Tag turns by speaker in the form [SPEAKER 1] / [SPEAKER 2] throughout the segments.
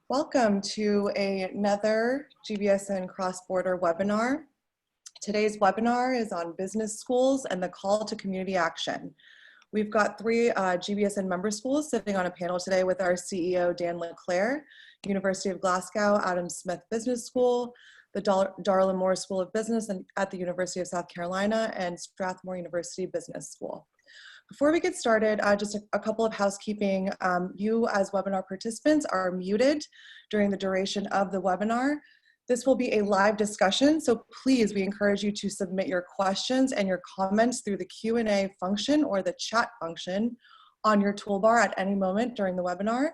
[SPEAKER 1] Welcome to another GBSN cross-border webinar. Today's webinar is on business schools and the call to community action. We've got three GBSN member schools sitting on a panel today with our CEO, Dan LeClair, University of Glasgow, Adam Smith Business School, the Darla Moore School of Business at the University of South Carolina, and Strathmore University Business School. Before we get started, just a couple of housekeeping. You as webinar participants are muted during the duration of the webinar. This will be a live discussion, so please, we encourage you to submit your questions and your comments through the Q&A function or the chat function on your toolbar at any moment during the webinar.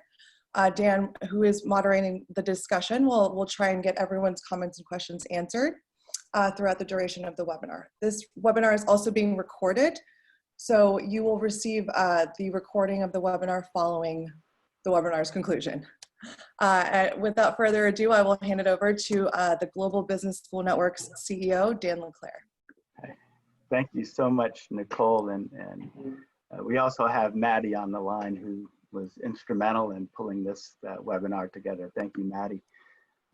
[SPEAKER 1] Dan, who is moderating the discussion, will try and get everyone's comments and questions answered throughout the duration of the webinar. This webinar is also being recorded, so you will receive the recording of the webinar following the webinar's conclusion. Without further ado, I will hand it over to the Global Business School Network's CEO, Dan LeClair.
[SPEAKER 2] Thank you so much, Nicole. And we also have Maddie on the line, who was instrumental in pulling this webinar together. Thank you, Maddie.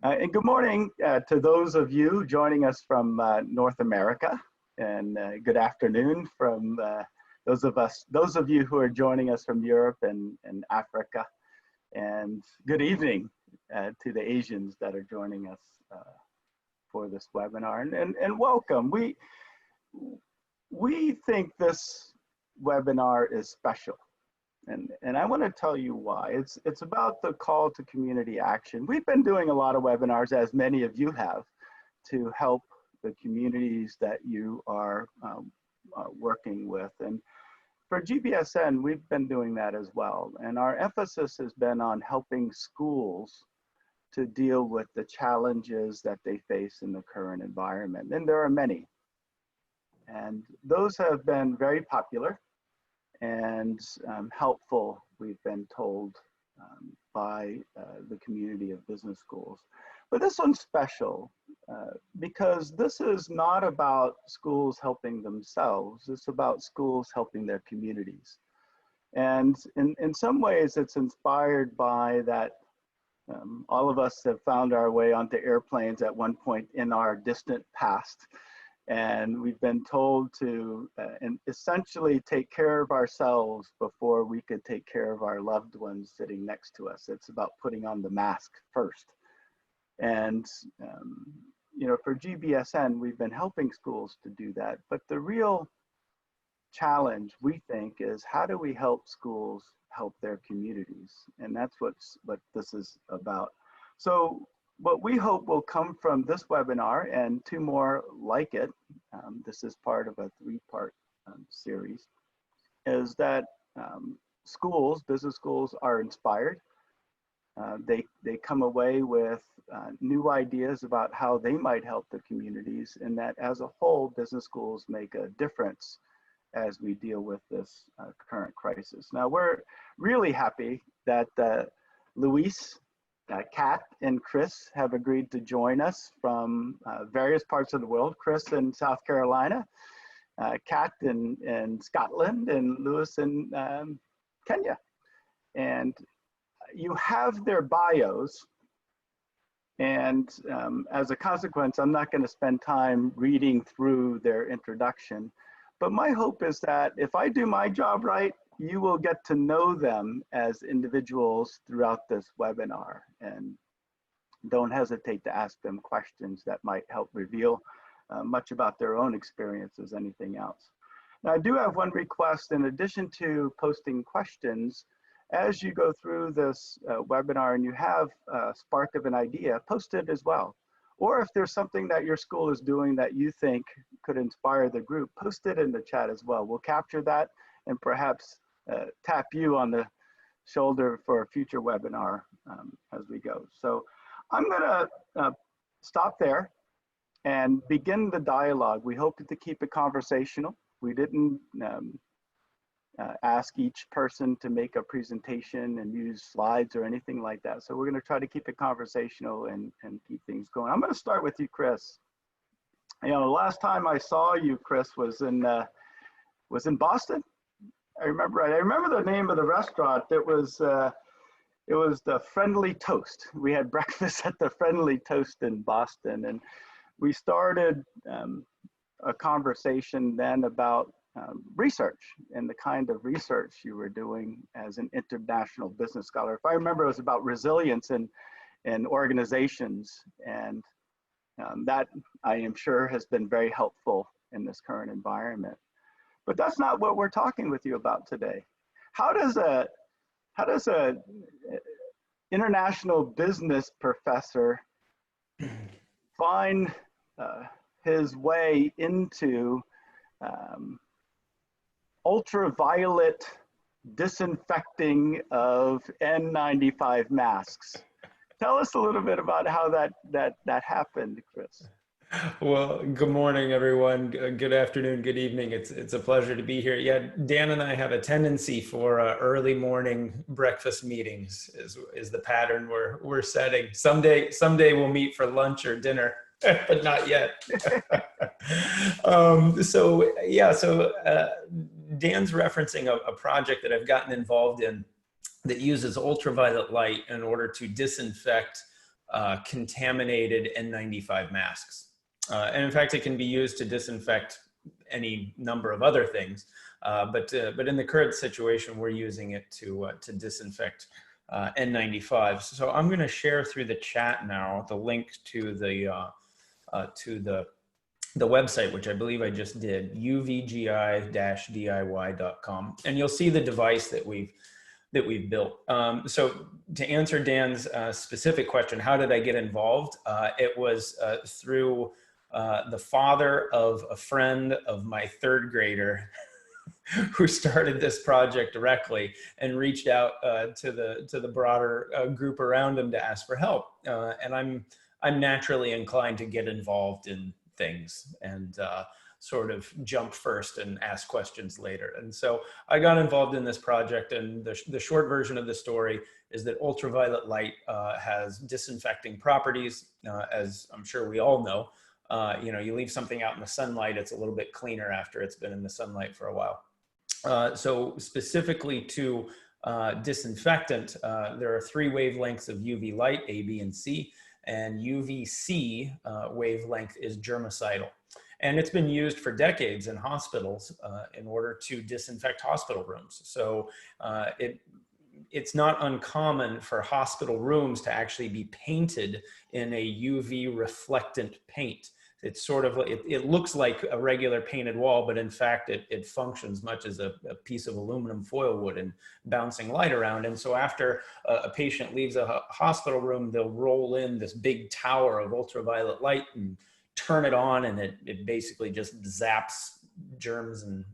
[SPEAKER 2] And good morning to those of you joining us from North America, and good afternoon from those of you who are joining us from Europe and Africa, and good evening to the Asians that are joining us for this webinar, and welcome. We think this webinar is special, and I want to tell you why. It's about the call to community action. We've been doing a lot of webinars, as many of you have, to help the communities that you are working with. And for GBSN, we've been doing that as well. And our emphasis has been on helping schools to deal with the challenges that they face in the current environment. And there are many. And those have been very popular and helpful, we've been told, by the community of business schools. But this one's special because this is not about schools helping themselves. It's about schools helping their communities. And in some ways, it's inspired by that all of us have found our way onto airplanes at one point in our distant past. And we've been told to essentially take care of ourselves before we could take care of our loved ones sitting next to us. It's about putting on the mask first. And, you know, for GBSN, we've been helping schools to do that. But the real challenge, we think, is how do we help schools help their communities? And that's what this is about. So what we hope will come from this webinar and two more like it, this is part of a three-part series, is that schools, business schools, are inspired. They come away with new ideas about how they might help the communities, and that as a whole, business schools make a difference as we deal with this current crisis. Now, we're really happy that Luis, Kat, and Chris have agreed to join us from various parts of the world. Chris in South Carolina, Kat in Scotland, and Lewis in Kenya. And you have their bios, and as a consequence, I'm not going to spend time reading through their introduction. But my hope is that if I do my job right, you will get to know them as individuals throughout this webinar, and don't hesitate to ask them questions that might help reveal much about their own experience as anything else. Now, I do have one request. In addition to posting questions, as you go through this webinar and you have a spark of an idea, post it as well. Or if there's something that your school is doing that you think could inspire the group, post it in the chat as well. We'll capture that and perhaps tap you on the shoulder for a future webinar as we go. So I'm gonna stop there and begin the dialogue. We hope to keep it conversational. We didn't ask each person to make a presentation and use slides or anything like that. So we're gonna try to keep it conversational and keep things going. I'm gonna start with you, Chris. You know, the last time I saw you, Chris, was in Boston. I remember the name of the restaurant. It was It was the Friendly Toast. We had breakfast at the Friendly Toast in Boston, and we started a conversation then about research and the kind of research you were doing as an international business scholar. If I remember, it was about resilience in organizations, and that I am sure has been very helpful in this current environment. But that's not what we're talking with you about today. How does a international business professor find his way into ultraviolet disinfecting of N95 masks? Tell us a little bit about how that happened, Chris.
[SPEAKER 3] Well, good morning, everyone. Good afternoon, good evening. It's a pleasure to be here. Yeah, Dan and I have a tendency for early morning breakfast meetings is the pattern we're setting. Someday we'll meet for lunch or dinner, but not yet. So Dan's referencing a project that I've gotten involved in that uses ultraviolet light in order to disinfect contaminated N95 masks. And in fact, it can be used to disinfect any number of other things. But in the current situation, we're using it to disinfect N95s. So I'm going to share through the chat now the link to the website, which I believe I just did, uvgi-diy.com, and you'll see the device that we've built. So to answer Dan's specific question, how did I get involved? It was through the father of a friend of my third grader who started this project directly and reached out to the broader group around him to ask for help. And I'm naturally inclined to get involved in things and sort of jump first and ask questions later. And so I got involved in this project, and the short version of the story is that ultraviolet light has disinfecting properties, as I'm sure we all know. You leave something out in the sunlight, it's a little bit cleaner after it's been in the sunlight for a while. So specifically to disinfectant, there are 3 wavelengths of UV light, A, B, and C, and UVC wavelength is germicidal. And it's been used for decades in hospitals in order to disinfect hospital rooms. So it's not uncommon for hospital rooms to actually be painted in a UV reflectant paint. It's sort of, it looks like a regular painted wall, but in fact, it functions much as a piece of aluminum foil wood and bouncing light around. And so after a patient leaves a hospital room, they'll roll in this big tower of ultraviolet light and turn it on, and it basically just zaps germs and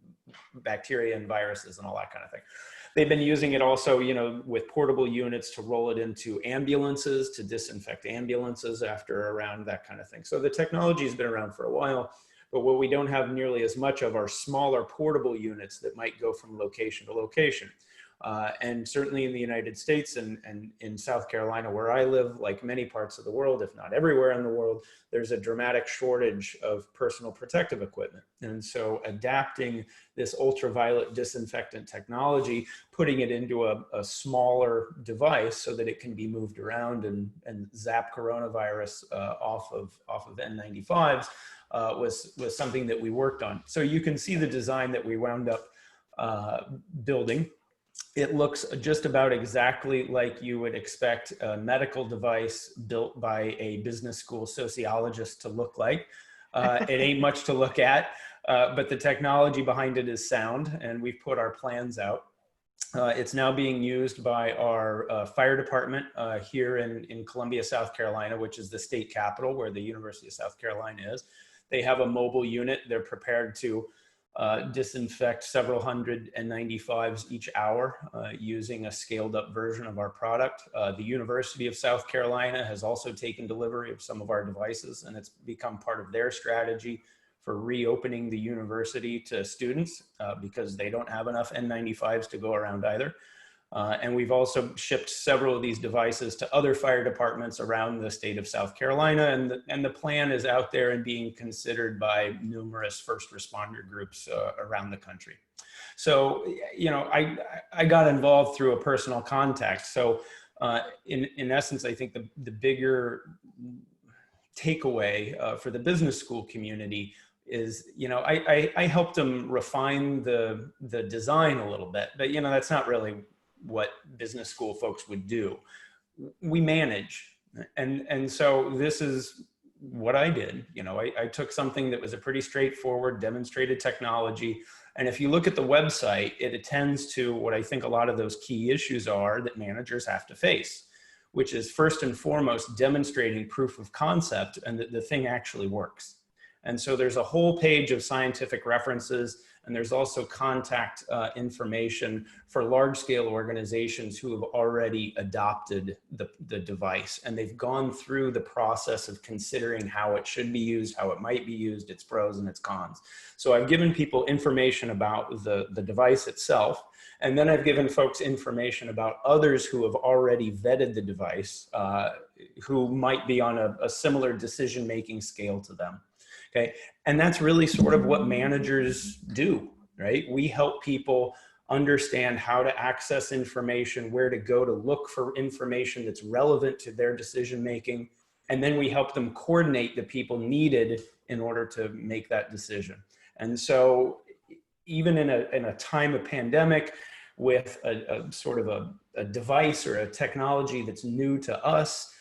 [SPEAKER 3] bacteria and viruses and all that kind of thing. They've been using it also, with portable units to roll it into ambulances, to disinfect ambulances after around, that kind of thing. So the technology has been around for a while, but what we don't have nearly as much of are smaller portable units that might go from location to location. And certainly in the United States and in South Carolina, where I live, like many parts of the world, if not everywhere in the world, there's a dramatic shortage of personal protective equipment. And so adapting this ultraviolet disinfectant technology, putting it into a smaller device so that it can be moved around and zap coronavirus off of N95s was something that we worked on. So you can see the design that we wound up building. It looks just about exactly like you would expect a medical device built by a business school sociologist to look like. It ain't much to look at, but the technology behind it is sound, and we've put our plans out. It's now being used by our fire department here in Columbia, South Carolina, which is the state capital where the University of South Carolina is. They have a mobile unit. They're prepared to disinfect several hundred N95s each hour using a scaled up version of our product. The University of South Carolina has also taken delivery of some of our devices, and it's become part of their strategy for reopening the university to students because they don't have enough N95s to go around either. And we've also shipped several of these devices to other fire departments around the state of South Carolina, and the plan is out there and being considered by numerous first responder groups around the country. So, I got involved through a personal contact. So in essence, I think the bigger takeaway for the business school community is, I helped them refine the design a little bit, but that's not really what business school folks would do. We manage, and so this is what I did. I took something that was a pretty straightforward demonstrated technology, and if you look at the website, it attends to what I think a lot of those key issues are that managers have to face, which is first and foremost demonstrating proof of concept and that the thing actually works. And so there's a whole page of scientific references, and there's also contact information for large-scale organizations who have already adopted the device, and they've gone through the process of considering how it should be used, how it might be used, its pros and its cons. So I've given people information about the device itself, and then I've given folks information about others who have already vetted the device, who might be on a similar decision-making scale to them. Okay, and that's really sort of what managers do, right? We help people understand how to access information, where to go to look for information that's relevant to their decision making, and then we help them coordinate the people needed in order to make that decision. And so even in a time of pandemic, with a sort of a device or a technology that's new to us,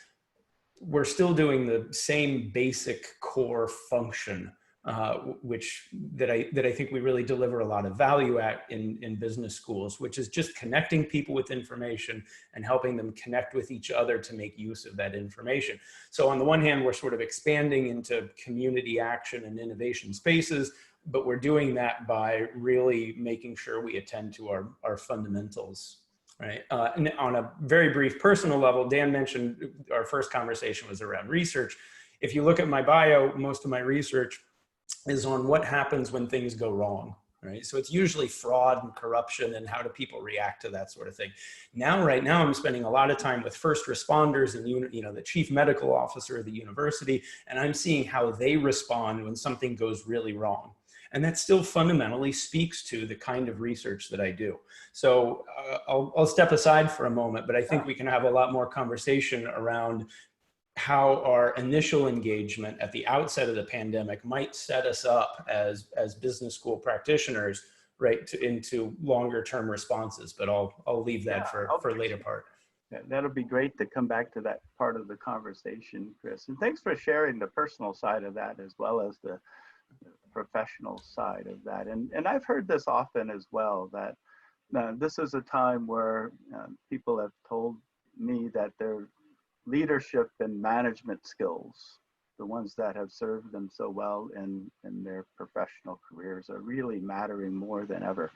[SPEAKER 3] we're still doing the same basic core function, that I think we really deliver a lot of value at in business schools, which is just connecting people with information and helping them connect with each other to make use of that information. So on the one hand, we're sort of expanding into community action and innovation spaces, but we're doing that by really making sure we attend to our fundamentals. Right. And on a very brief personal level, Dan mentioned our first conversation was around research. If you look at my bio, most of my research is on what happens when things go wrong. Right. So it's usually fraud and corruption and how do people react to that sort of thing. Right now, I'm spending a lot of time with first responders and, the chief medical officer of the university, and I'm seeing how they respond when something goes really wrong. And that still fundamentally speaks to the kind of research that I do. So I'll step aside for a moment, but I think we can have a lot more conversation around how our initial engagement at the outset of the pandemic might set us up as business school practitioners, right, into longer term responses. But I'll leave that for a later part.
[SPEAKER 2] Yeah, that'll be great to come back to that part of the conversation, Chris. And thanks for sharing the personal side of that as well as the professional side of that. And I've heard this often as well, that this is a time where people have told me that their leadership and management skills, the ones that have served them so well in their professional careers, are really mattering more than ever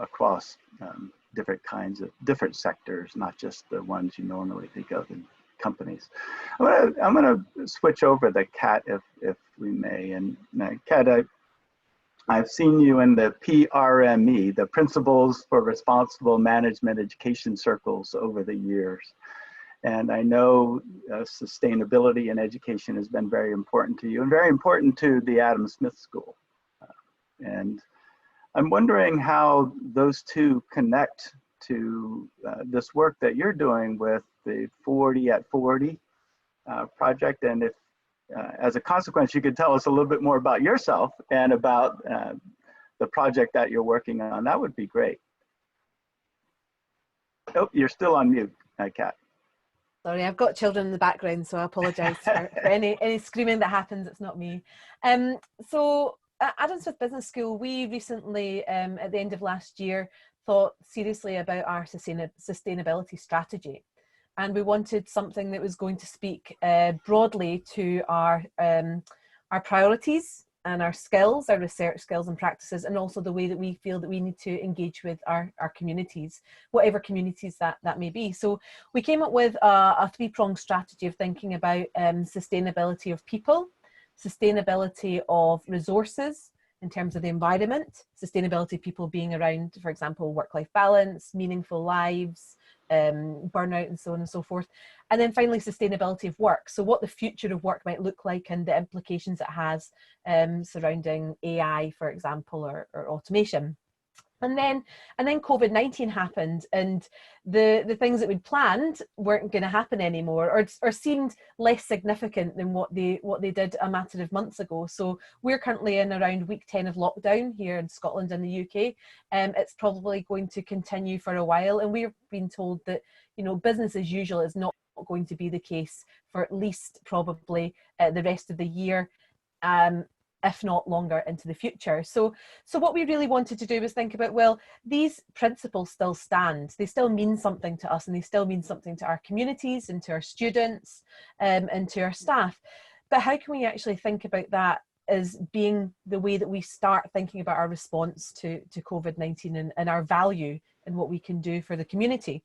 [SPEAKER 2] across different sectors, not just the ones you normally think of in companies. I'm gonna switch over to Kat, if we may. And Kat, I've seen you in the PRME, the Principles for Responsible Management Education circles over the years. And I know sustainability in education has been very important to you and very important to the Adam Smith School. And I'm wondering how those two connect to this work that you're doing with the 40 at 40 project. And if, as a consequence, you could tell us a little bit more about yourself and about the project that you're working on, that would be great. Oh, you're still on mute, Kat.
[SPEAKER 4] Sorry, I've got children in the background, so I apologise for any screaming that happens. It's not me. So at Adam Smith Business School, we recently, at the end of last year, thought seriously about our sustainability strategy. And we wanted something that was going to speak broadly to our priorities and our skills, our research skills and practices, and also the way that we feel that we need to engage with our communities, whatever communities that may be. So we came up with a three-pronged strategy of thinking about sustainability of people, sustainability of resources in terms of the environment, sustainability of people being around, for example, work-life balance, meaningful lives, burnout, and so on and so forth. And then finally, sustainability of work. So what the future of work might look like and the implications it has surrounding AI, for example, or automation. And then COVID-19 happened, and the things that we'd planned weren't going to happen anymore, or seemed less significant than what they did a matter of months ago. So we're currently in around week 10 of lockdown here in Scotland and the UK. It's probably going to continue for a while, and we've been told that, you know, business as usual is not going to be the case for at least probably the rest of the year. If not longer into the future. So what we really wanted to do was think about, well, these principles still stand. They still mean something to us, and they still mean something to our communities and to our students and to our staff. But how can we actually think about that as being the way that we start thinking about our response to COVID-19 and our value and what we can do for the community?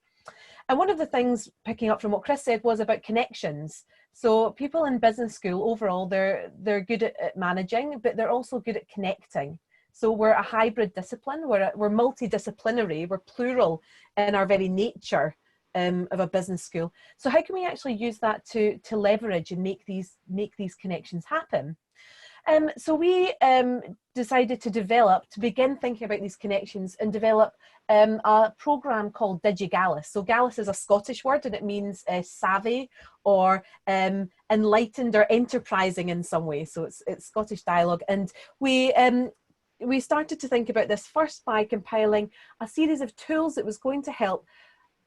[SPEAKER 4] And one of the things, picking up from what Chris said, was about connections. So people in business school overall, they're good at managing, but they're also good at connecting. So we're a hybrid discipline, we're multidisciplinary, we're plural in our very nature of a business school. So how can we actually use that to leverage and make these connections happen? So we decided to begin thinking about these connections and develop a program called DigiGallus. So Gallus is a Scottish word, and it means savvy or enlightened or enterprising in some way. So it's Scottish dialogue. And we started to think about this first by compiling a series of tools that was going to help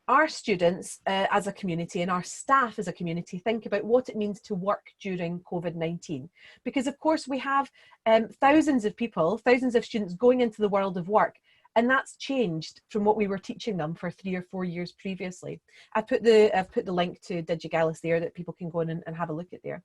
[SPEAKER 4] our students as a community and our staff as a community think about what it means to work during COVID-19. Because of course we have thousands of people, thousands of students going into the world of work, and that's changed from what we were teaching them for 3 or 4 years previously. I've put the link to DigiGallus there that people can go in and have a look at there.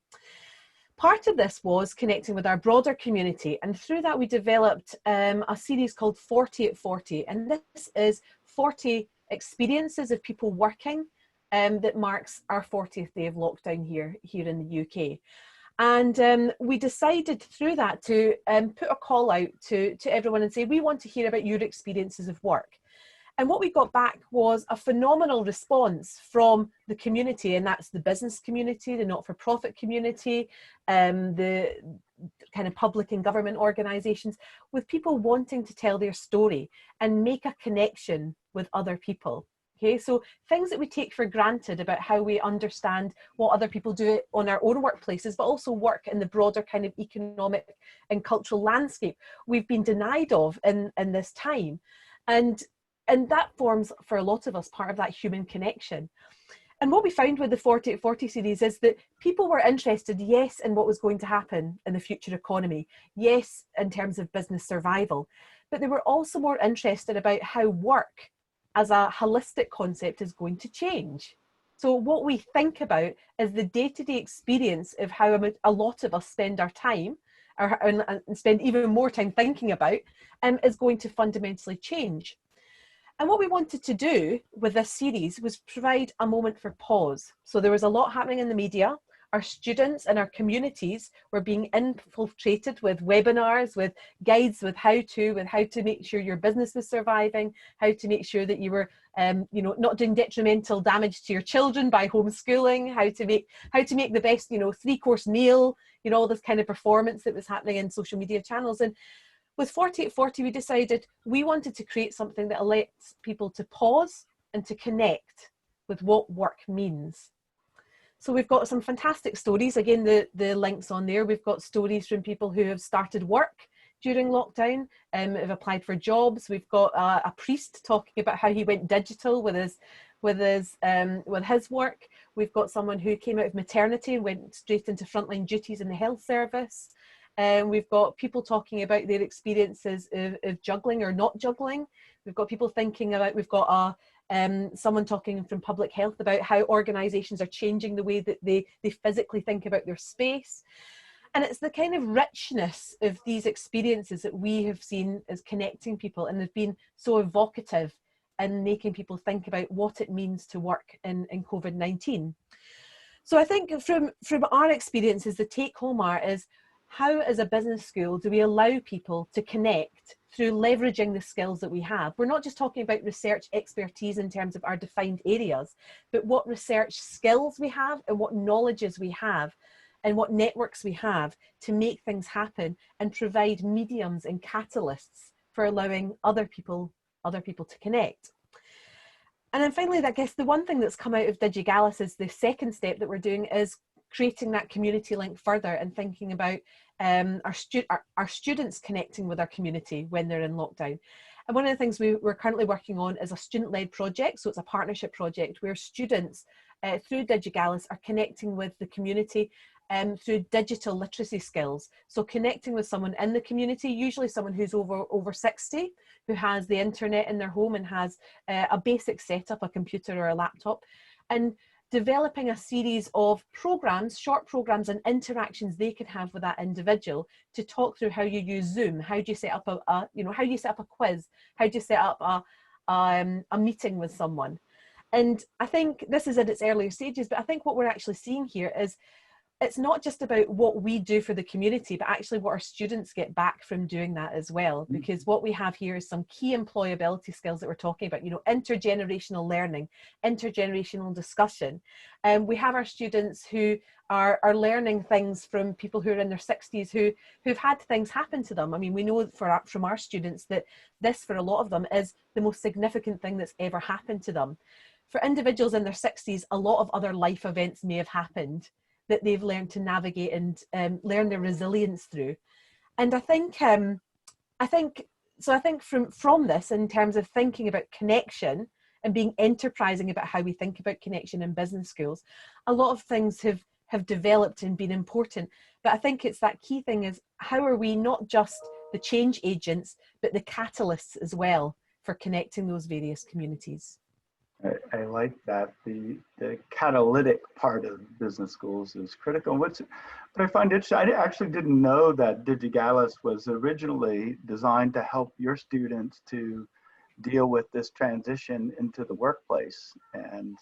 [SPEAKER 4] Part of this was connecting with our broader community, and through that we developed a series called 40 at 40, and this is 40 experiences of people working that marks our 40th day of lockdown here in the UK. And we decided through that to put a call out to everyone and say, we want to hear about your experiences of work. And what we got back was a phenomenal response from the community, and that's the business community, the not-for-profit community, the kind of public and government organisations, with people wanting to tell their story and make a connection with other people. Okay, so things that we take for granted about how we understand what other people do on our own workplaces, but also work in the broader kind of economic and cultural landscape, we've been denied of in this time. And that forms, for a lot of us, part of that human connection. And what we found with the 40 at 40 series is that people were interested, yes, in what was going to happen in the future economy, yes, in terms of business survival, but they were also more interested about how work as a holistic concept is going to change. So what we think about is the day-to-day experience of how a lot of us spend our time, and spend even more time thinking about, is going to fundamentally change. And what we wanted to do with this series was provide a moment for pause. So there was a lot happening in the media. Our students and our communities were being infiltrated with webinars, with guides, with how to make sure your business was surviving, how to make sure that you were, not doing detrimental damage to your children by homeschooling, how to make the best, 3-course meal, all this kind of performance that was happening in social media channels. And with 40 at 40, we decided we wanted to create something that lets people to pause and to connect with what work means. So we've got some fantastic stories. Again, the link's on there. We've got stories from people who have started work during lockdown, have applied for jobs. We've got a priest talking about how he went digital with his work. We've got someone who came out of maternity and went straight into frontline duties in the health service. We've got people talking about their experiences of juggling or not juggling. We've got people thinking about, we've got someone talking from public health about how organisations are changing the way that they physically think about their space. And it's the kind of richness of these experiences that we have seen as connecting people, and they've been so evocative in making people think about what it means to work in COVID-19. So I think from our experiences, the take home is, how as a business school do we allow people to connect through leveraging the skills that we have? We're not just talking about research expertise in terms of our defined areas, but what research skills we have and what knowledges we have and what networks we have to make things happen and provide mediums and catalysts for allowing other people to connect. And then finally, I guess the one thing that's come out of DigiGallus is the second step that we're doing is creating that community link further and thinking about our students connecting with our community when they're in lockdown. And one of the things we're currently working on is a student-led project. So it's a partnership project where students through DigiGallus are connecting with the community through digital literacy skills. So connecting with someone in the community, usually someone who's over 60, who has the internet in their home and has a basic setup, a computer or a laptop, and developing a series of programs, short programs and interactions they could have with that individual to talk through how you use Zoom, how do you set up how do you set up a quiz, how do you set up a meeting with someone. And I think this is at its earlier stages, but I think what we're actually seeing here is it's not just about what we do for the community, but actually what our students get back from doing that as well. Because what we have here is some key employability skills that we're talking about, intergenerational learning, intergenerational discussion. And we have our students who are learning things from people who are in their 60s who've had things happen to them. I mean, we know from our students that this, for a lot of them, is the most significant thing that's ever happened to them. For individuals in their 60s, a lot of other life events may have happened that they've learned to navigate and learn their resilience through. And I think from this, in terms of thinking about connection and being enterprising about how we think about connection in business schools, a lot of things have developed and been important. But I think it's that key thing is, how are we not just the change agents, but the catalysts as well for connecting those various communities?
[SPEAKER 2] I like that. The catalytic part of business schools is critical. What I find interesting, I actually didn't know that DigiGallus was originally designed to help your students to deal with this transition into the workplace and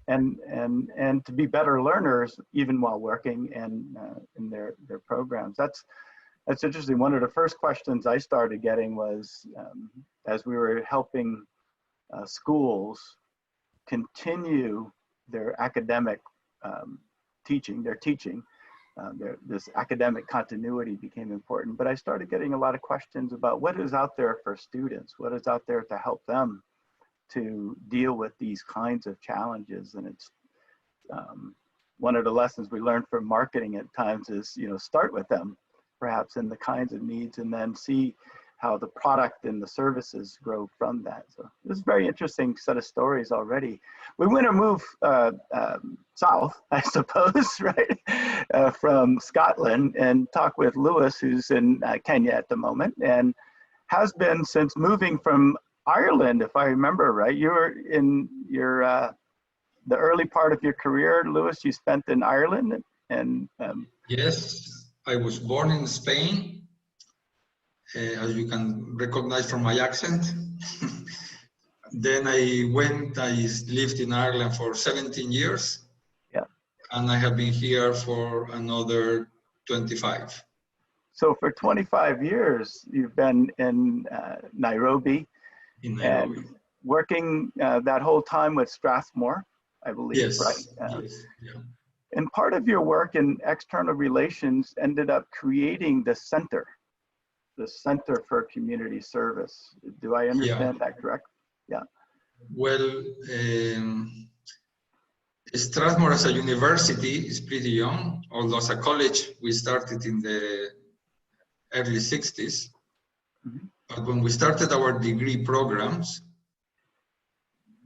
[SPEAKER 2] to be better learners even while working and in their programs. That's interesting. One of the first questions I started getting was as we were helping schools continue their academic teaching, this academic continuity became important. But I started getting a lot of questions about what is out there for students, what is out there to help them to deal with these kinds of challenges. And it's one of the lessons we learned from marketing at times is, start with them, perhaps in the kinds of needs, and then see how the product and the services grow from that. So this is a very interesting set of stories already. We want to move south, I suppose, right, from Scotland and talk with Lewis, who's in Kenya at the moment and has been since moving from Ireland, if I remember right. You were in the early part of your career, Lewis, you spent in Ireland. And
[SPEAKER 5] yes, I was born in Spain. As you can recognize from my accent. Then I lived in Ireland for 17 years.
[SPEAKER 2] Yeah.
[SPEAKER 5] And I have been here for another 25.
[SPEAKER 2] So for 25 years, you've been in Nairobi. And working that whole time with Strathmore, I believe,
[SPEAKER 5] yes.
[SPEAKER 2] Right?
[SPEAKER 5] Yes. Yeah.
[SPEAKER 2] And part of your work in external relations ended up creating the Center for Community Service. Do I understand that correct? Yeah.
[SPEAKER 5] Well, Strathmore as a university is pretty young, although as a college, we started in the early 60s. Mm-hmm. But when we started our degree programs,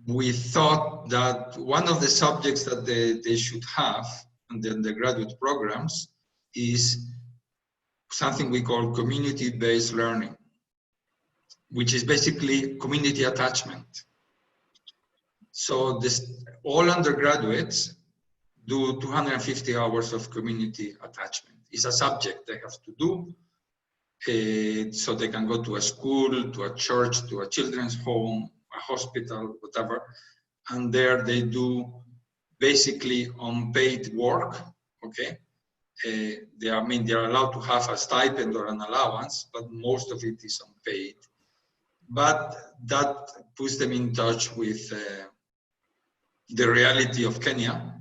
[SPEAKER 5] we thought that one of the subjects that they should have in the undergraduate programs is something we call community-based learning, which is basically community attachment. So all undergraduates do 250 hours of community attachment. It's a subject they have to do, so they can go to a school, to a church, to a children's home, a hospital, whatever, and there they do basically unpaid work, okay? They are allowed to have a stipend or an allowance, but most of it is unpaid. But that puts them in touch with the reality of Kenya,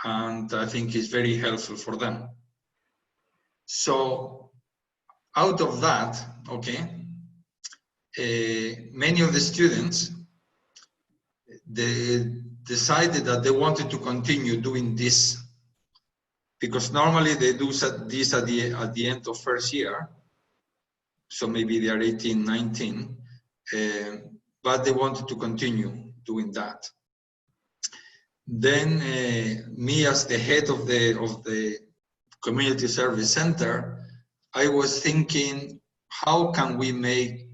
[SPEAKER 5] and I think is very helpful for them. So out of that, okay, many of the students, they decided that they wanted to continue doing this, because normally they do this at the end of first year, so maybe they are 18, 19, but they wanted to continue doing that. Then me, as the head of the community service center, I was thinking, how can we make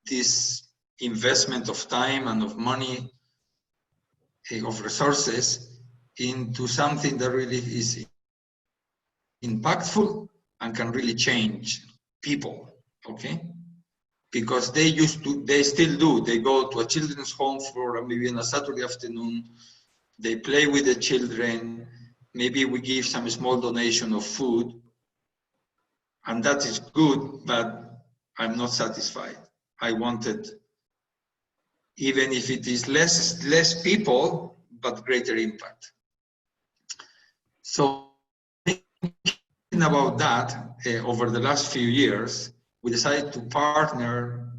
[SPEAKER 5] this investment of time and of money, of resources, into something that really is impactful and can really change people, okay? Because they still do. They go to a children's home for maybe on a Saturday afternoon. They play with the children. Maybe we give some small donation of food. And that is good, but I'm not satisfied. I wanted, even if it is less people, but greater impact. So thinking about that, over the last few years, we decided to partner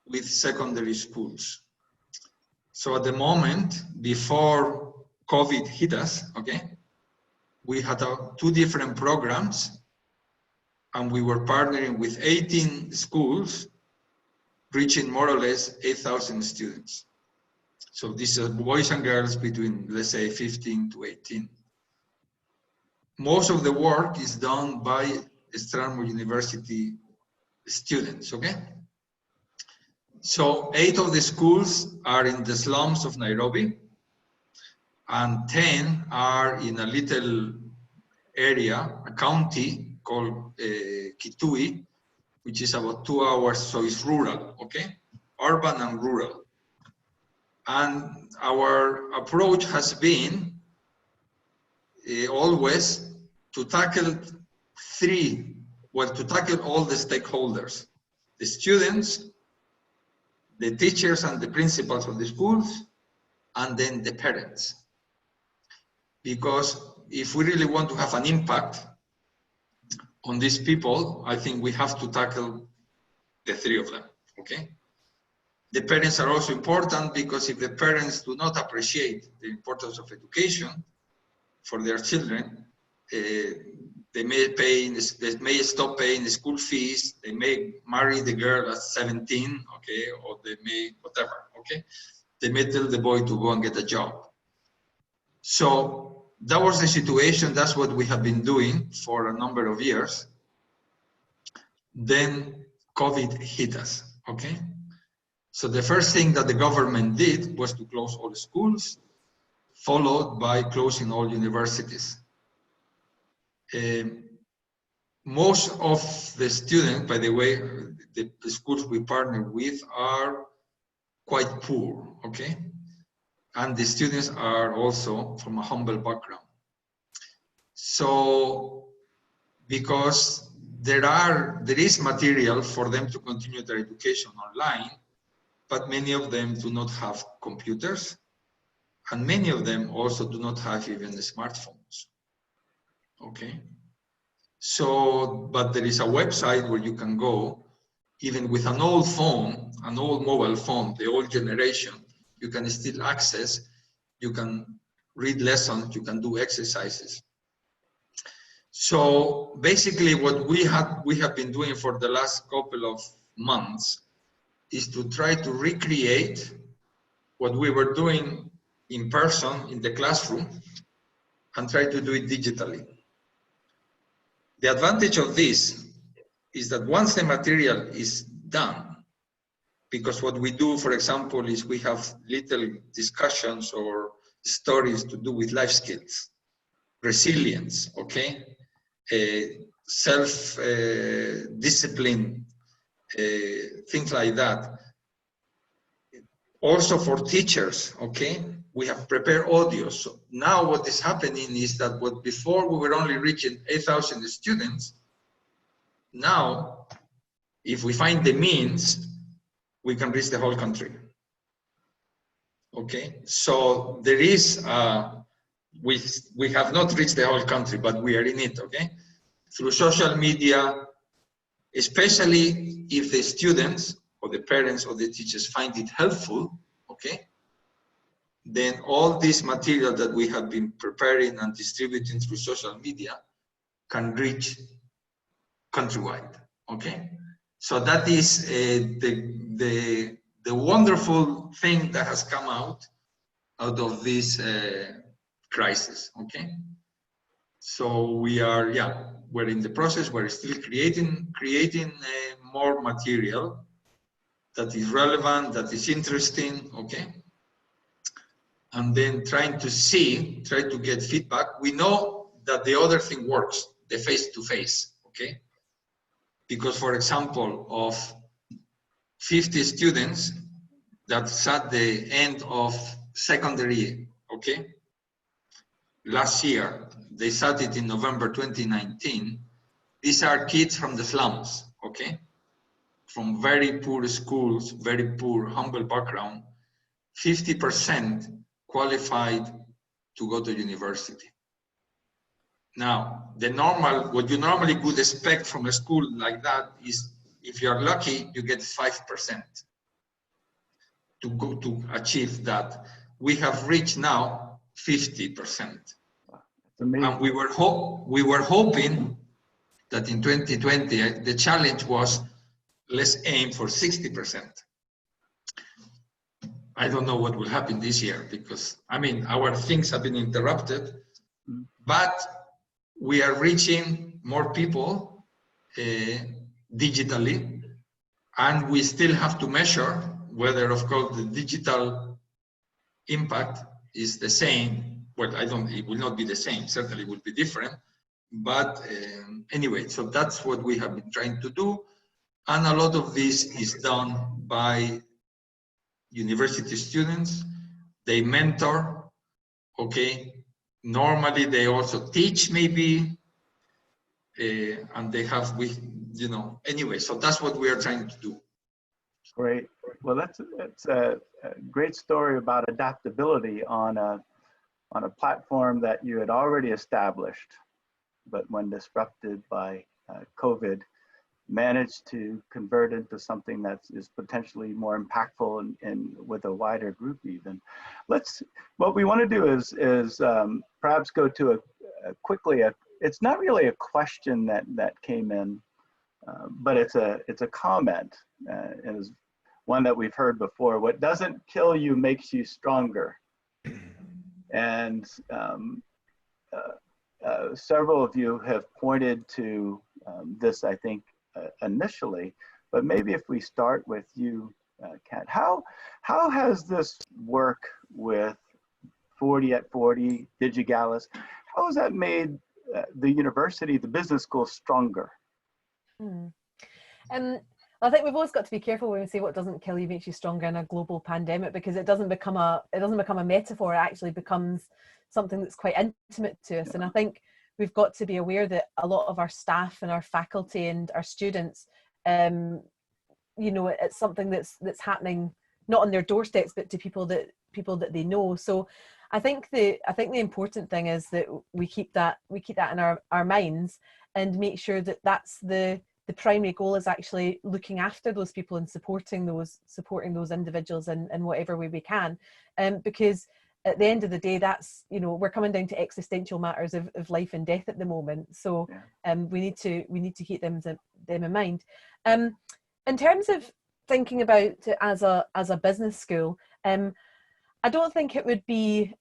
[SPEAKER 5] with secondary schools. So at the moment, before COVID hit us, okay, we had 2 different programs, and we were partnering with 18 schools, reaching more or less 8,000 students. So these are boys and girls between, let's say, 15 to 18. Most of the work is done by Strathmore University students, okay? So 8 of the schools are in the slums of Nairobi, and 10 are in a little area, a county called Kitui, which is about 2 hours, so it's rural, okay? Urban and rural. And our approach has been always to tackle to tackle all the stakeholders, the students, the teachers and the principals of the schools, and then the parents. Because if we really want to have an impact on these people, I think we have to tackle the 3 of them, okay? The parents are also important, because if the parents do not appreciate the importance of education for their children, they may stop paying the school fees, they may marry the girl at 17, okay, or they may, whatever, okay? They may tell the boy to go and get a job. So that was the situation. That's what we have been doing for a number of years. Then COVID hit us, okay? So the first thing that the government did was to close all the schools, followed by closing all universities. Most of the students, by the way, the schools we partner with are quite poor, okay? And the students are also from a humble background. So, because there is material for them to continue their education online, but many of them do not have computers, and many of them also do not have even smartphones, okay? So, but there is a website where you can go, even with an old phone, an old mobile phone, the old generation, you can still access, you can read lessons, you can do exercises. So basically what we have been doing for the last couple of months is to try to recreate what we were doing in person in the classroom and try to do it digitally. The advantage of this is that once the material is done, because what we do, for example, is we have little discussions or stories to do with life skills, resilience, okay? Self-discipline, things like that. Also for teachers, okay? We have prepared audio. So now what is happening is that what before we were only reaching 8,000 students, now if we find the means, we can reach the whole country. Okay, so there is, we have not reached the whole country, but we are in it, okay? Through social media, especially if the students or the parents or the teachers find it helpful, okay, then all this material that we have been preparing and distributing through social media can reach countrywide, okay? So that is the wonderful thing that has come out of this crisis, okay? So we are, yeah, we're in the process, we're still creating more material that is relevant, that is interesting, okay? And then try to get feedback. We know that the other thing works, the face-to-face, okay? Because, for example, of 50 students that sat the end of secondary, okay, last year, they sat it in November 2019. These are kids from the slums, okay, from very poor schools, very poor, humble background. 50% qualified to go to university. Now, what you normally would expect from a school like that is, if you're lucky, you get 5% to achieve that. We have reached now 50%. And we were hoping that in 2020, the challenge was, let's aim for 60%. I don't know what will happen this year because, I mean, our things have been interrupted, but we are reaching more people digitally, and we still have to measure whether, of course, the digital impact is the same. Well, it will not be the same, certainly it will be different, but anyway, so that's what we have been trying to do, and a lot of this is done by university students. They mentor, okay, normally they also teach maybe, and they have, anyway, so that's what we are trying to do.
[SPEAKER 2] Great. Well, that's a great story about adaptability on a platform that you had already established, but when disrupted by COVID, managed to convert into something that is potentially more impactful and with a wider group even. What we want to do is perhaps go to quickly, it's not really a question that came in, but it's a comment. It is one that we've heard before. What doesn't kill you makes you stronger. And several of you have pointed to this, I think, initially, but maybe if we start with you, Kat, how has this work with 40 at 40, DigiGallus, how has that made the university, the business school, stronger?
[SPEAKER 4] I think we've always got to be careful when we say what doesn't kill you makes you stronger in a global pandemic, because it doesn't become a metaphor. It actually becomes something that's quite intimate to us. And I think we've got to be aware that a lot of our staff and our faculty and our students, it's something that's happening not on their doorsteps, but to people that they know. So I think the important thing is that we keep that in our minds and make sure that that's the primary goal, is actually looking after those people and supporting those individuals in whatever way we can, because at the end of the day, that's, we're coming down to existential matters of life and death at the moment. So we need to keep them in mind. In terms of thinking about it as a business school, I don't think it would be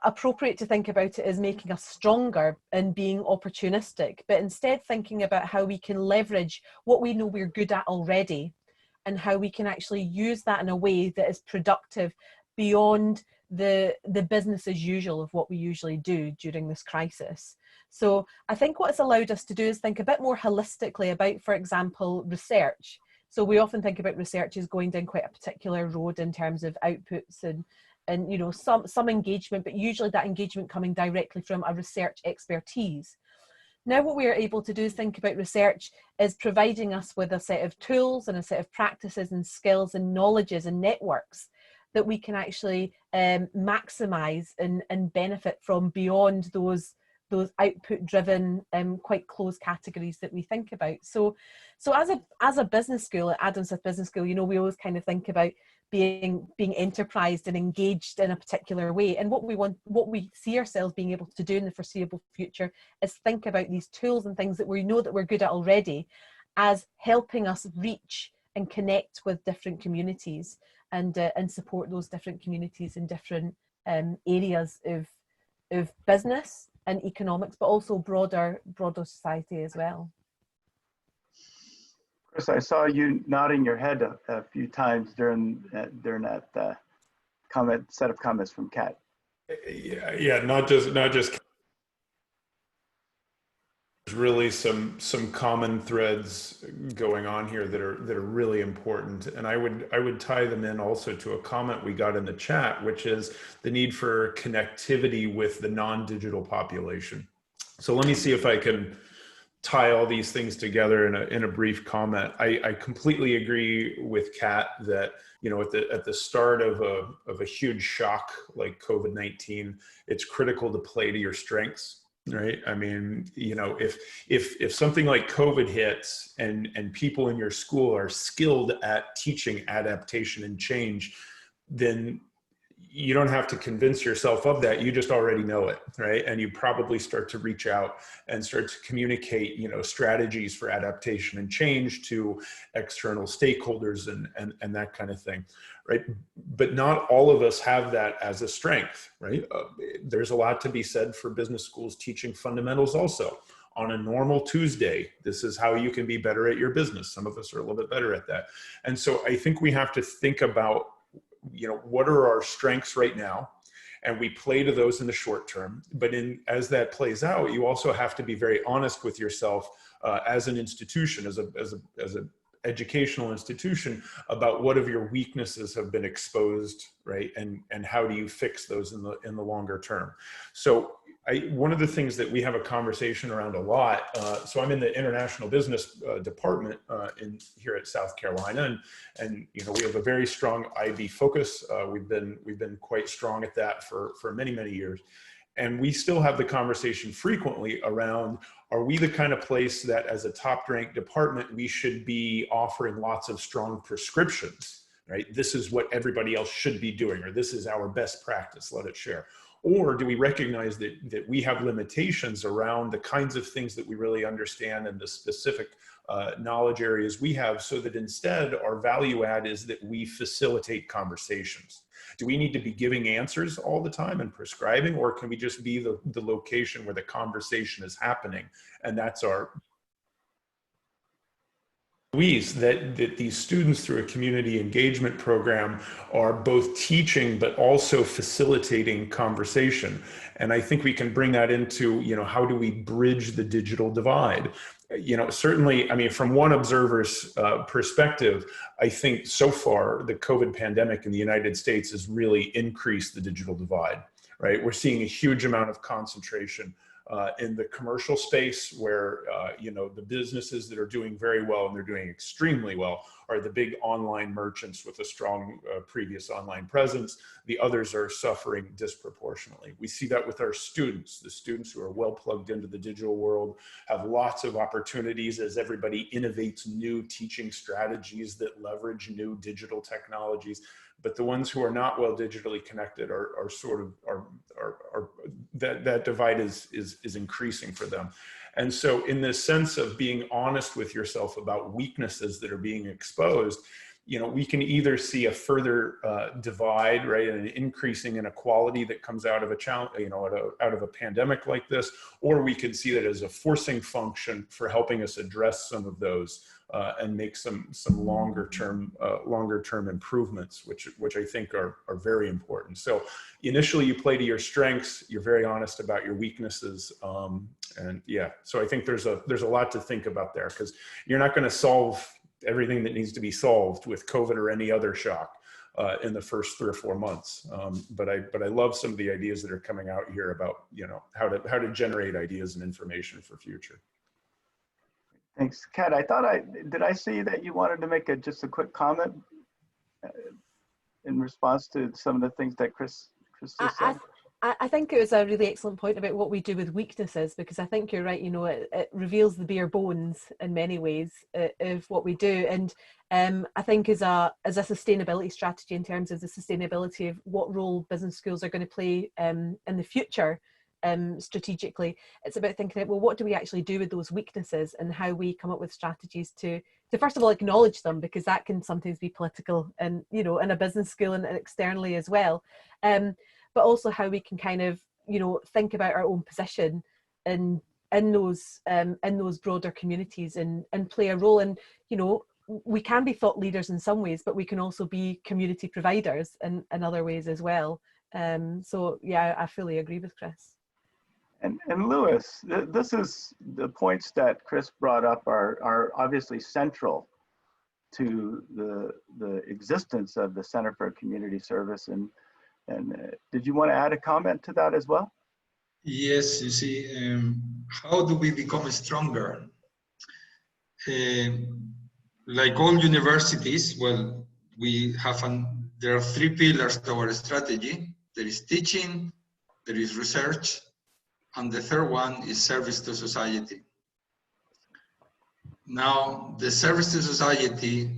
[SPEAKER 4] appropriate to think about it as making us stronger and being opportunistic, but instead thinking about how we can leverage what we know we're good at already and how we can actually use that in a way that is productive beyond the business as usual of what we usually do during this crisis. So I think what it's allowed us to do is think a bit more holistically about, for example, research. So we often think about research as going down quite a particular road in terms of outputs and some engagement, but usually that engagement coming directly from a research expertise. Now what we are able to do is think about research as providing us with a set of tools and a set of practices and skills and knowledges and networks that we can actually maximize and benefit from beyond those those output-driven, quite closed categories that we think about. So as a business school, at Adam Smith Business School, you know, we always kind of think about being enterprised and engaged in a particular way. And what we see ourselves being able to do in the foreseeable future is think about these tools and things that we know that we're good at already as helping us reach and connect with different communities and support those different communities in different areas of business and economics, but also broader society as well.
[SPEAKER 2] Chris, I saw you nodding your head a few times during that set of comments from Kat.
[SPEAKER 6] Yeah, not just. There's really some common threads going on here that are really important, and I would tie them in also to a comment we got in the chat, which is the need for connectivity with the non-digital population. So let me see if I can tie all these things together in a brief comment. I completely agree with Kat that, you know, at the start of a huge shock like COVID-19, it's critical to play to your strengths. Right. I mean, you know, if something like COVID hits and people in your school are skilled at teaching adaptation and change, then you don't have to convince yourself of that. You just already know it. Right. And you probably start to reach out and start to communicate, you know, strategies for adaptation and change to external stakeholders and that kind of thing. Right. But not all of us have that as a strength, right? There's a lot to be said for business schools teaching fundamentals also. On a normal Tuesday, this is how you can be better at your business. Some of us are a little bit better at that. And so I think we have to think about, you know, what are our strengths right now? And we play to those in the short term. But as that plays out, you also have to be very honest with yourself as an institution, as a educational institution, about what of your weaknesses have been exposed, right? And how do you fix those in the longer term? So one of the things that we have a conversation around a lot, so I'm in the international business department here at South Carolina, and you know, we have a very strong IB focus. We've been quite strong at that for many years. And we still have the conversation frequently around, are we the kind of place that as a top-ranked department, we should be offering lots of strong prescriptions, right? This is what everybody else should be doing, or this is our best practice, let it share. Or do we recognize that we have limitations around the kinds of things that we really understand and the specific knowledge areas we have, so that instead our value add is that we facilitate conversations? Do we need to be giving answers all the time and prescribing, or can we just be the location where the conversation is happening? And that's our that these students through a community engagement program are both teaching but also facilitating conversation. And I think we can bring that into, you know, how do we bridge the digital divide? You know, certainly, I mean, from one observer's perspective, I think so far the COVID pandemic in the United States has really increased the digital divide, right? We're seeing a huge amount of concentration in the commercial space, where you know, the businesses that are doing very well, and they're doing extremely well, are the big online merchants with a strong previous online presence. The others are suffering disproportionately. We see that with our students. The students who are well plugged into the digital world have lots of opportunities as everybody innovates new teaching strategies that leverage new digital technologies. But the ones who are not well digitally connected are that divide is increasing for them. And so in the sense of being honest with yourself about weaknesses that are being exposed, you know, we can either see a further divide, right, and an increasing inequality that comes out of a challenge, you know, out of a pandemic like this, or we could see that as a forcing function for helping us address some of those and make some longer term improvements, which I think are very important. So initially, you play to your strengths. You're very honest about your weaknesses, and yeah. So I think there's a lot to think about there, because you're not going to solve everything that needs to be solved with COVID or any other shock in the first 3 or 4 months. But I love some of the ideas that are coming out here about, you know, how to generate ideas and information for future.
[SPEAKER 2] Thanks, Kat. Did I see that you wanted to make just a quick comment in response to some of the things that Chris just said?
[SPEAKER 4] I think it was a really excellent point about what we do with weaknesses, because I think you're right, you know, it reveals the bare bones in many ways of what we do. And I think as a sustainability strategy, in terms of the sustainability of what role business schools are going to play in the future, strategically, it's about thinking about, well, what do we actually do with those weaknesses, and how we come up with strategies to first of all acknowledge them, because that can sometimes be political, and you know, in a business school and externally as well. But also how we can kind of, you know, think about our own position in those broader communities, and play a role. And you know, we can be thought leaders in some ways, but we can also be community providers in other ways as well. So yeah, I fully agree with Chris.
[SPEAKER 2] And Lewis, this is the points that Chris brought up are obviously central to the existence of the Center for Community Service. And did you want to add a comment to that as well?
[SPEAKER 5] Yes, you see, how do we become stronger? Like all universities, well, there are 3 pillars to our strategy. There is teaching, there is research, and the third one is service to society. Now, the service to society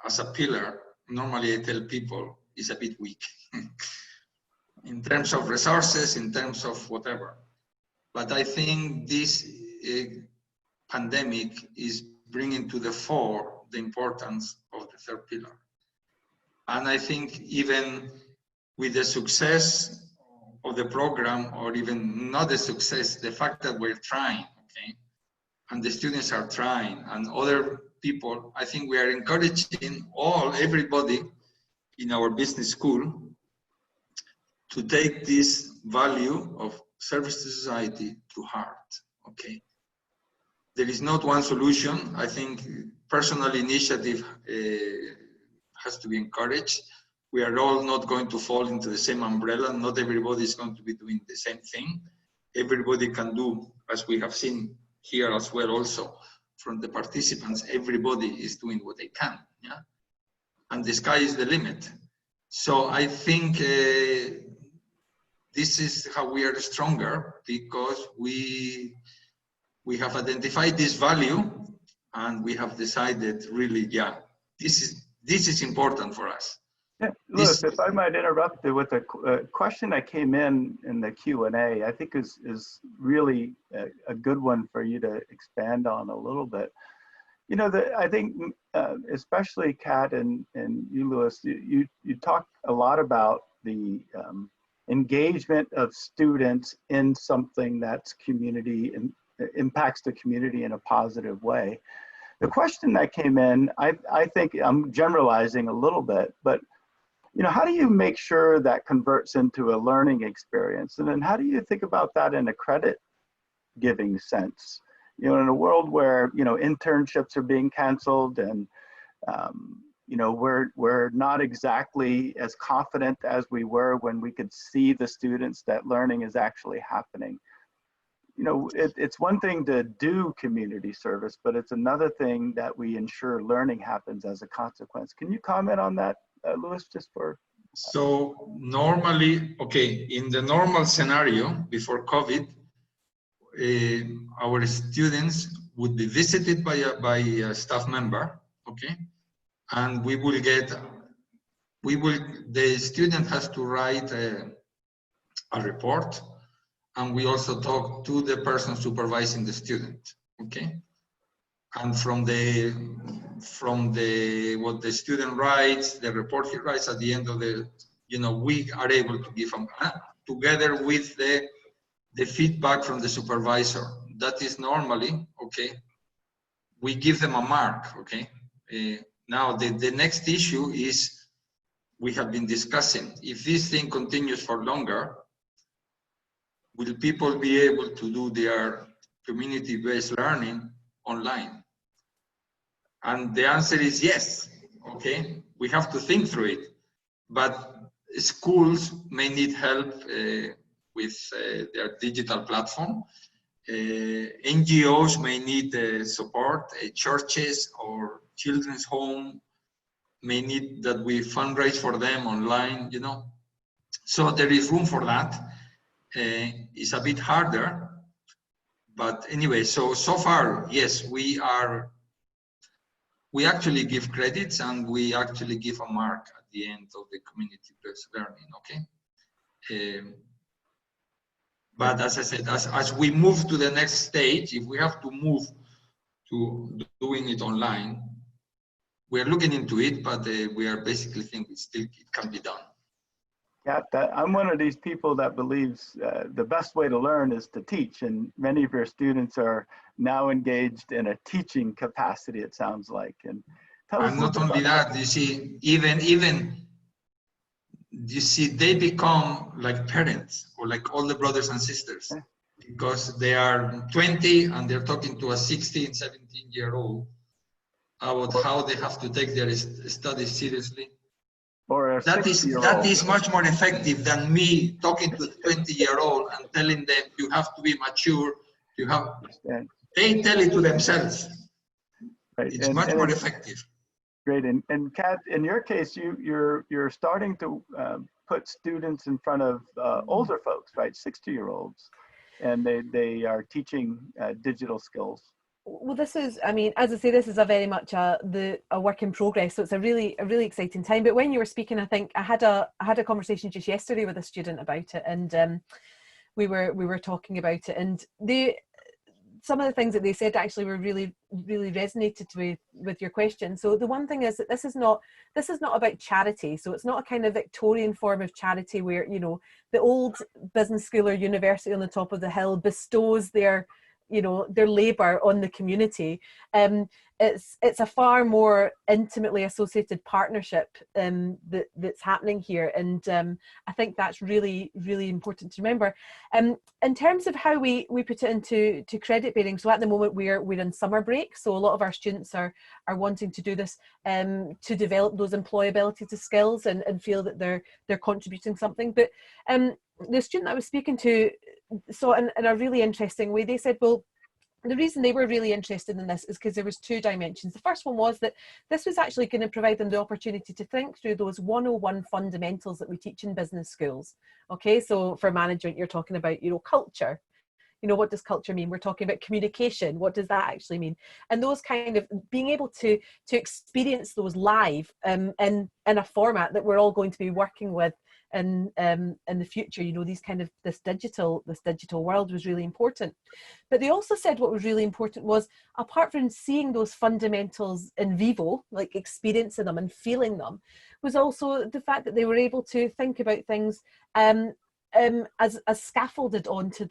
[SPEAKER 5] as a pillar, normally I tell people, is a bit weak in terms of resources, in terms of whatever. But I think this pandemic is bringing to the fore the importance of the third pillar. And I think even with the success of the program, or even not the success, the fact that we're trying, okay, and the students are trying, and other people, I think we are encouraging everybody in our business school to take this value of service to society to heart, okay? There is not one solution. I think personal initiative has to be encouraged. We are all not going to fall into the same umbrella. Not everybody is going to be doing the same thing. Everybody can do, as we have seen here as well also, from the participants, everybody is doing what they can, yeah? And the sky is the limit. So I think this is how we are stronger, because we have identified this value, and we have decided really, yeah, this is important for us.
[SPEAKER 2] Yeah, Lewis, if I might interrupt with a question that came in the Q&A, I think is really a good one for you to expand on a little bit. You know, I think especially Kat and you, Lewis, you talked a lot about the engagement of students in something that's community and impacts the community in a positive way. The question that came in, I think I'm generalizing a little bit, but you know, how do you make sure that converts into a learning experience? And then how do you think about that in a credit giving sense? You know, in a world where, you know, internships are being canceled, and you know, we're not exactly as confident as we were when we could see the students that learning is actually happening. You know, it's one thing to do community service, but it's another thing that we ensure learning happens as a consequence. Can you comment on that, Lewis, just for?
[SPEAKER 5] So normally, okay, in the normal scenario before COVID, our students would be visited by a staff member, okay, and the student has to write a report, and we also talk to the person supervising the student, okay, and from what the student writes, the report he writes at the end of the, you know, we are able to give them together with the feedback from the supervisor. That is normally, okay, we give them a mark, okay. Now the next issue is, we have been discussing, if this thing continues for longer, will people be able to do their community-based learning online? And the answer is yes, okay? We have to think through it, but schools may need help with their digital platform. NGOs may need support, churches or children's home may need that we fundraise for them online, you know? So there is room for that. is a bit harder. But anyway, so far, yes, we actually give credits and we actually give a mark at the end of the community-based learning, okay? But as I said, as we move to the next stage, if we have to move to doing it online, we are looking into it, but we are basically thinking it can be done.
[SPEAKER 2] Yeah, I'm one of these people that believes the best way to learn is to teach, and many of your students are now engaged in a teaching capacity, it sounds like. And tell us
[SPEAKER 5] not only that, you see, even you see, they become like parents or like older brothers and sisters, because they are 20 and they're talking to a 16, 17-year-old about how they have to take their studies seriously.
[SPEAKER 2] Or
[SPEAKER 5] that is much more effective than me talking to a 20-year-old and telling them you have to be mature. They tell it to themselves. Right. It's much more effective.
[SPEAKER 2] Great. And Kat, in your case, you're starting to put students in front of older folks, right? 60-year-olds, and they are teaching digital skills.
[SPEAKER 4] Well, this is, I mean, as I say, this is a very much a work in progress. So it's a really exciting time. But when you were speaking, I think I had a conversation just yesterday with a student about it, and we were talking about it, and some of the things that they said actually were really resonated with your question. So the one thing is that this is not about charity. So it's not a kind of Victorian form of charity where, you know, the old business school or university on the top of the hill bestows their labor on the community. It's a far more intimately associated partnership that's happening here, and I think that's really important to remember. In terms of how we put it into credit bearing, so at the moment we're in summer break, so a lot of our students are wanting to do this to develop those employability skills and feel that they're contributing something. But the student I was speaking to saw in a really interesting way. They said, well, the reason they were really interested in this is because there was two dimensions. The first one was that this was actually going to provide them the opportunity to think through those 101 fundamentals that we teach in business schools. Okay, so for management, you're talking about, culture. What does culture mean? We're talking about communication. What does that actually mean? And those kind of being able to experience those live in a format that we're all going to be working with in the future, this digital world was really important. But they also said what was really important was, apart from seeing those fundamentals in vivo, like experiencing them and feeling them, was also the fact that they were able to think about things as scaffolded onto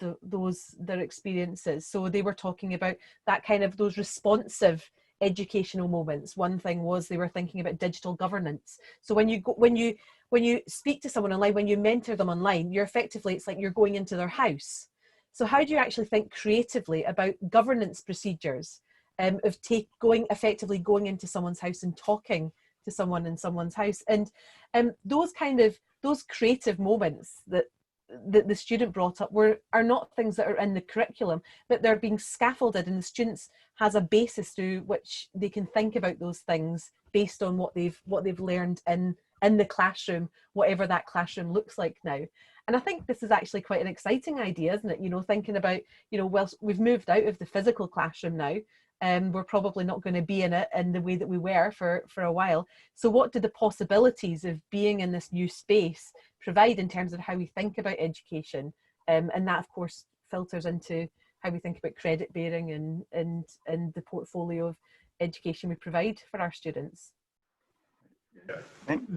[SPEAKER 4] their experiences. So they were talking about that kind of those responsive educational moments. One thing was they were thinking about digital governance. So when you speak to someone online, when you mentor them online, it's like you're going into their house. So how do you actually think creatively about governance procedures of going into someone's house and talking to someone in someone's house? And those creative moments that the student brought up are not things that are in the curriculum, but they're being scaffolded, and the students has a basis through which they can think about those things based on what they've learned in the classroom, whatever that classroom looks like now. And I think this is actually quite an exciting idea, isn't it? Thinking about, well, we've moved out of the physical classroom now, and we're probably not going to be in it in the way that we were for a while. So what do the possibilities of being in this new space provide in terms of how we think about education? And that, of course, filters into how we think about credit bearing and the portfolio of education we provide for our students.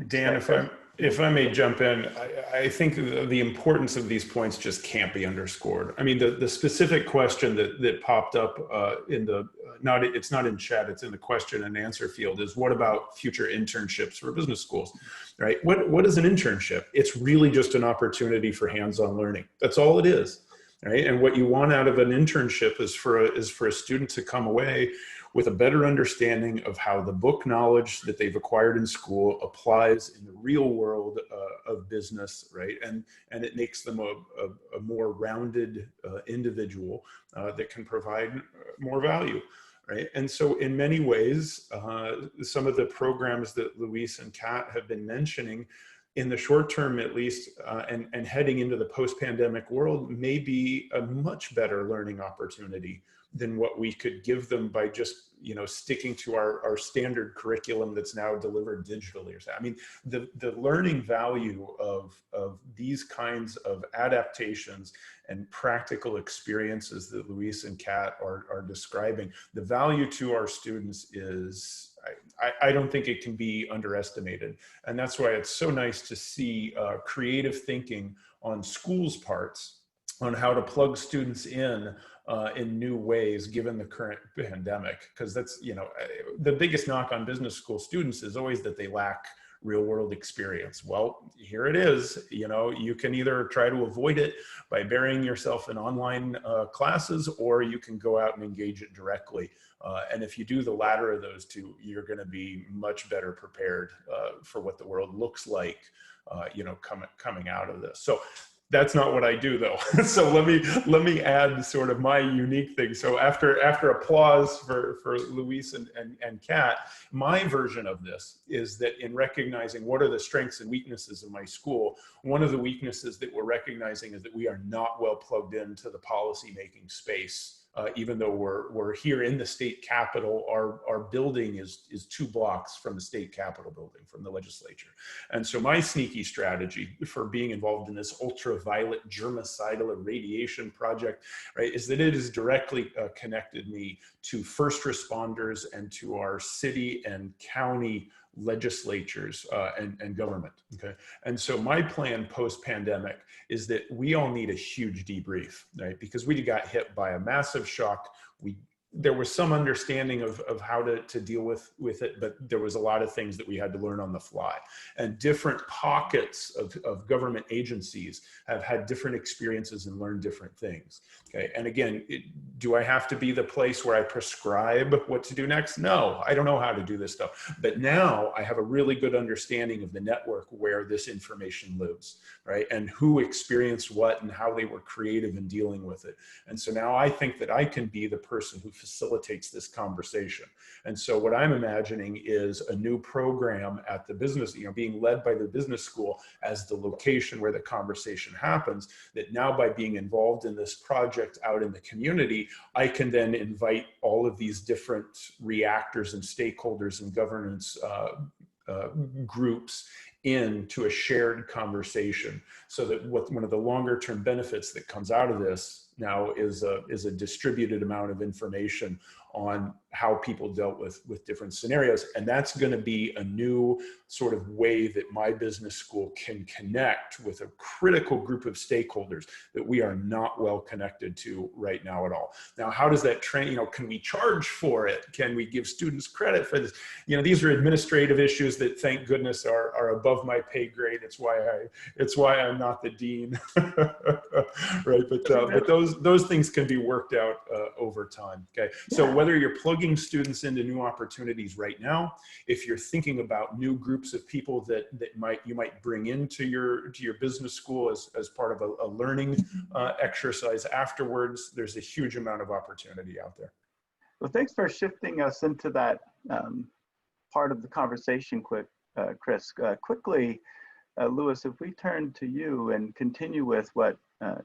[SPEAKER 6] Dan, if I may jump in, I think the importance of these points just can't be underscored. I mean, the specific question that popped up it's not in chat, it's in the question and answer field, is what about future internships for business schools, right? What is an internship? It's really just an opportunity for hands-on learning. That's all it is, right? And what you want out of an internship is for a student to come away with a better understanding of how the book knowledge that they've acquired in school applies in the real world of business, right? And it makes them a more rounded individual that can provide more value, right? And so in many ways, some of the programs that Luis and Kat have been mentioning, in the short term, at least, and heading into the post-pandemic world, may be a much better learning opportunity than what we could give them by just, you know, sticking to our standard curriculum that's now delivered digitally. I mean, the learning value of these kinds of adaptations and practical experiences that Luis and Kat are describing, the value to our students is, I don't think it can be underestimated. And that's why it's so nice to see creative thinking on schools' parts on how to plug students in new ways given the current pandemic. Because that's, you know, the biggest knock on business school students is always that they lack real world experience. Well, here it is. You know, you can either try to avoid it by burying yourself in online classes, or you can go out and engage it directly. And if you do the latter of those two, you're going to be much better prepared for what the world looks like, you know, coming out of this. So that's not what I do, though. So let me add sort of my unique thing. So after applause for Luis and Kat, my version of this is that in recognizing what are the strengths and weaknesses of my school, one of the weaknesses that we're recognizing is that we are not well plugged into the policy-making space. Even though we're here in the state capitol, our building is 2 blocks from the state capitol building, from the legislature. And so my sneaky strategy for being involved in this ultraviolet germicidal irradiation project, right, is that it has directly connected me to first responders and to our city and county legislatures and government. Okay, and so my plan post-pandemic is that we all need a huge debrief, right? Because we got hit by a massive shock. There was some understanding of how to deal with it, but there was a lot of things that we had to learn on the fly. And different pockets of government agencies have had different experiences and learned different things. Okay, and again, do I have to be the place where I prescribe what to do next? No, I don't know how to do this stuff. But now I have a really good understanding of the network where this information lives, right? And who experienced what and how they were creative in dealing with it. And so now I think that I can be the person who facilitates this conversation. And so what I'm imagining is a new program at the business, you know, being led by the business school as the location where the conversation happens, that now by being involved in this project out in the community, I can then invite all of these different reactors and stakeholders and governance groups into a shared conversation, so that one of the longer term benefits that comes out of this now is a distributed amount of information on how people dealt with different scenarios. And that's going to be a new sort of way that my business school can connect with a critical group of stakeholders that we are not well connected to right now at all. Now, how does that train, you know, can we charge for it? Can we give students credit for this? You know, these are administrative issues that, thank goodness, are above my pay grade. It's why I'm not the dean, right? But those things can be worked out over time. Okay, so whether you're plugging students into new opportunities right now, if you're thinking about new groups of people that you might bring into your business school as part of a learning exercise afterwards, there's a huge amount of opportunity out there.
[SPEAKER 2] Well, thanks for shifting us into that part of the conversation, Chris. Quickly, Louis, if we turn to you and continue with what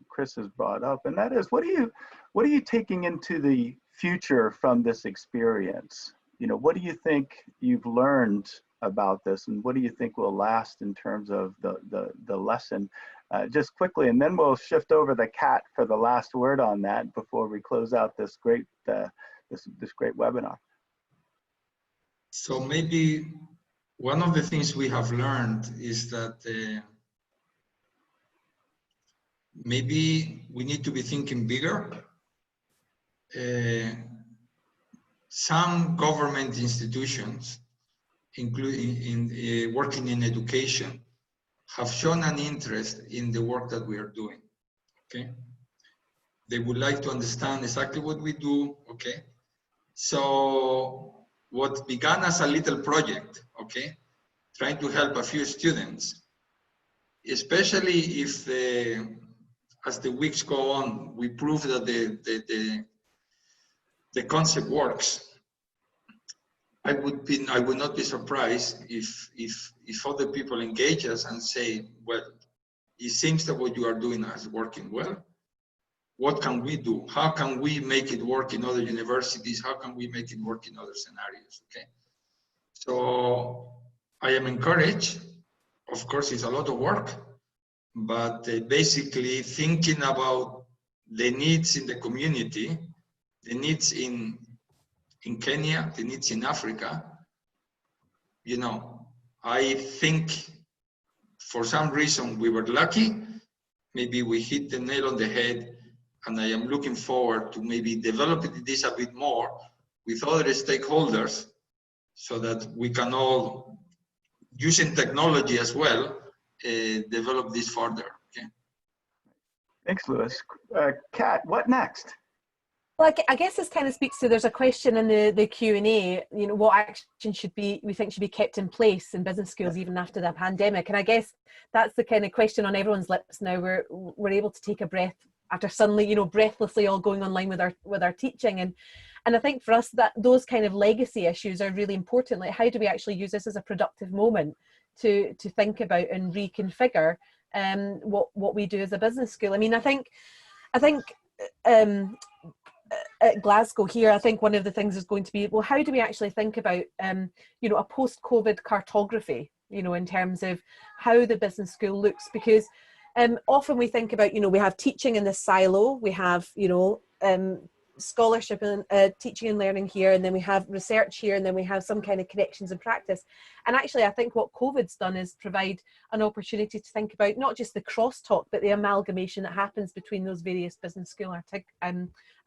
[SPEAKER 2] Chris has brought up, and that is, what are you taking into the future from this experience? You know, what do you think you've learned about this, and what do you think will last in terms of the lesson? Just quickly, and then we'll shift over to Kat for the last word on that before we close out this great this great webinar.
[SPEAKER 5] So maybe one of the things we have learned is that maybe we need to be thinking bigger. Some government institutions, including working in education, have shown an interest in the work that we are doing. Okay, they would like to understand exactly what we do. Okay, so what began as a little project, okay, trying to help a few students, especially if as the weeks go on, we prove that the concept works. I would not be surprised if other people engage us and say, well, it seems that what you are doing is working well. What can we do? How can we make it work in other universities? How can we make it work in other scenarios? Okay. So I am encouraged. Of course, it's a lot of work, but basically thinking about the needs in the community, the needs in Kenya, the needs in Africa, you know, I think for some reason we were lucky. Maybe we hit the nail on the head, and I am looking forward to maybe developing this a bit more with other stakeholders so that we can all, using technology as well, develop this further. Okay.
[SPEAKER 2] Thanks, Louis. Kat, what next?
[SPEAKER 4] Well, I guess this kind of speaks to, there's a question in the Q&A, you know, what action we think should be kept in place in business schools even after the pandemic. And I guess that's the kind of question on everyone's lips now. We're able to take a breath after suddenly, you know, breathlessly all going online with our teaching. And I think for us that those kind of legacy issues are really important. Like, how do we actually use this as a productive moment to think about and reconfigure what we do as a business school? I mean, I think at Glasgow here, I think one of the things is going to be, well, how do we actually think about, you know, a post-COVID cartography, you know, in terms of how the business school looks? Because often we think about, you know, we have teaching in this silo, we have, you know, scholarship and teaching and learning here, and then we have research here, and then we have some kind of connections and practice. And actually, I think what COVID's done is provide an opportunity to think about not just the crosstalk, but the amalgamation that happens between those various business school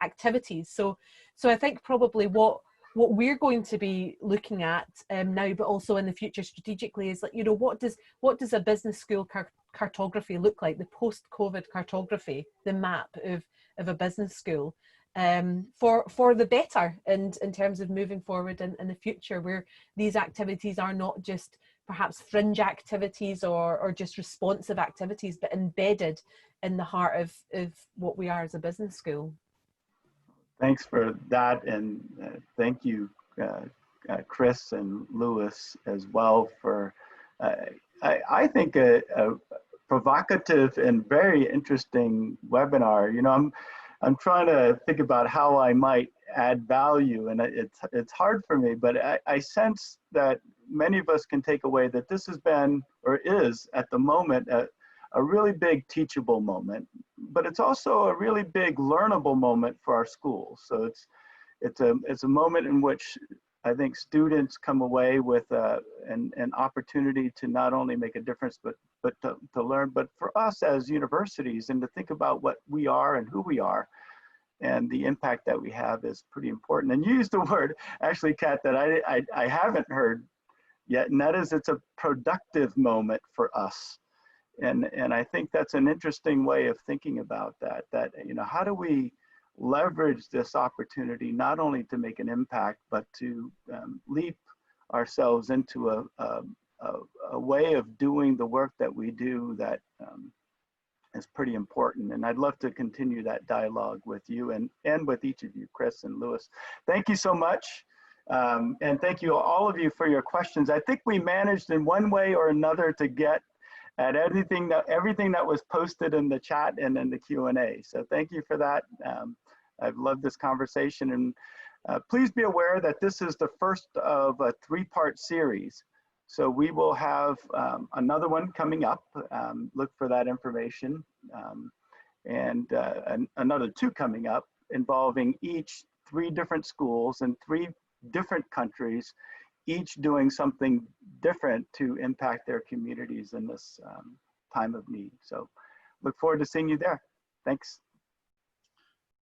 [SPEAKER 4] activities. So I think probably what we're going to be looking at now, but also in the future strategically, is like, you know, what does a business school cartography look like? The post-COVID cartography, the map of a business school. For the better, and in terms of moving forward in the future, where these activities are not just perhaps fringe activities or just responsive activities, but embedded in the heart of what we are as a business school.
[SPEAKER 2] Thanks for that, and thank you, Chris and Louis as well, for I think a provocative and very interesting webinar. You know, I'm trying to think about how I might add value, and it's hard for me, but I sense that many of us can take away that this has been, or is at the moment, a really big teachable moment, but it's also a really big learnable moment for our schools. So it's a moment in which I think students come away with an opportunity to not only make a difference, but to learn, but for us as universities, and to think about what we are and who we are, and the impact that we have is pretty important. And you used the word, actually, Kat, that I haven't heard yet, and that is, it's a productive moment for us. And I think that's an interesting way of thinking about that, you know, how do we leverage this opportunity not only to make an impact, but to leap ourselves into a way of doing the work that we do that is pretty important. And I'd love to continue that dialogue with you and with each of you, Chris and Louis. Thank you so much. And thank you, all of you, for your questions. I think we managed in one way or another to get at everything that was posted in the chat and in the Q&A. So thank you for that. I've loved this conversation, and please be aware that this is the first of a 3-part series. So we will have another one coming up. Look for that information, and another 2 coming up, involving each 3 different schools in 3 different countries, each doing something different to impact their communities in this time of need. So look forward to seeing you there. Thanks.